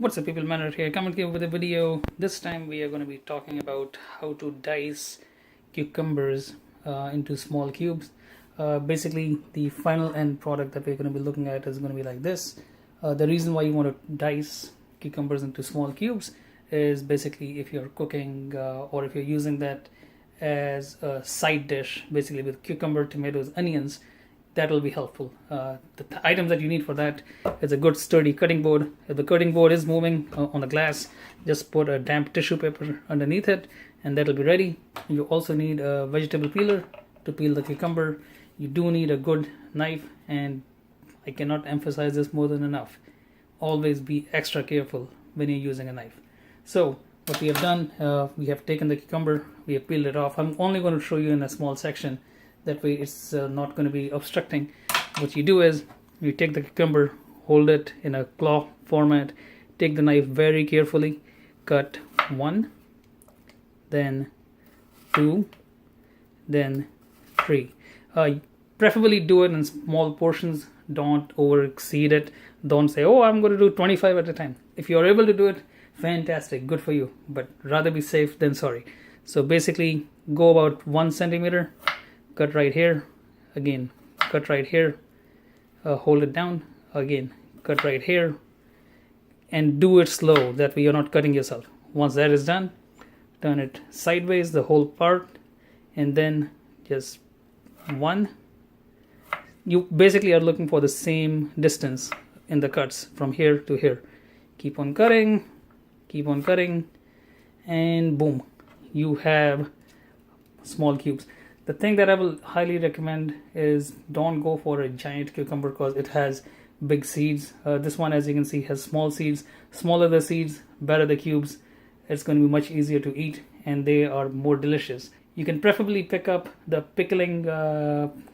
What's up people, ManRat here, coming here with a video. This time we are going to be talking about how to dice cucumbers into small cubes. Basically the final end product that we're going to be looking at is going to be like this. The reason why you want to dice cucumbers into small cubes is basically if you're cooking or if you're using that as a side dish, basically with cucumber, tomatoes, onions. That will be helpful. The items that you need for that is a good sturdy cutting board. If the cutting board is moving on the glass, just put a damp tissue paper underneath it and that'll be ready. You also need a vegetable peeler to peel the cucumber. You do need a good knife, and I cannot emphasize this more than enough. Always be extra careful when you're using a knife. So what we have done, we have taken the cucumber, we have peeled it off. I'm only going to show you in a small section. That way it's not going to be obstructing. What you do is you take the cucumber, hold it in a claw format, take the knife very carefully, cut 1, then 2, then 3. Preferably do it in small portions. Don't over exceed it. Don't say, oh, I'm going to do 25 at a time. If you're able to do it, fantastic, good for you, but rather be safe than sorry. So basically go about 1 centimeter, cut right here, again cut right here, hold it down, again cut right here, and do it slow, that way you're not cutting yourself. Once that is done, turn it sideways, the whole part, and then just 1. You basically are looking for the same distance in the cuts from here to here. Keep on cutting, and boom, you have small cubes. The thing that I will highly recommend is don't go for a giant cucumber because it has big seeds. This one, as you can see, has small seeds. Smaller the seeds, better the cubes. It's going to be much easier to eat and they are more delicious. You can preferably pick up the pickling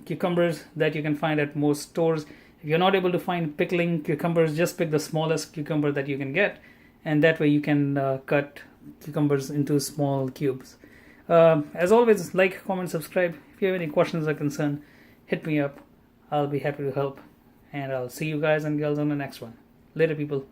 cucumbers that you can find at most stores. If you're not able to find pickling cucumbers, just pick the smallest cucumber that you can get, and that way you can cut cucumbers into small cubes. As always, like, comment, subscribe. If you have any questions or concern, hit me up. I'll be happy to help. And I'll see you guys and girls on the next one. Later, people.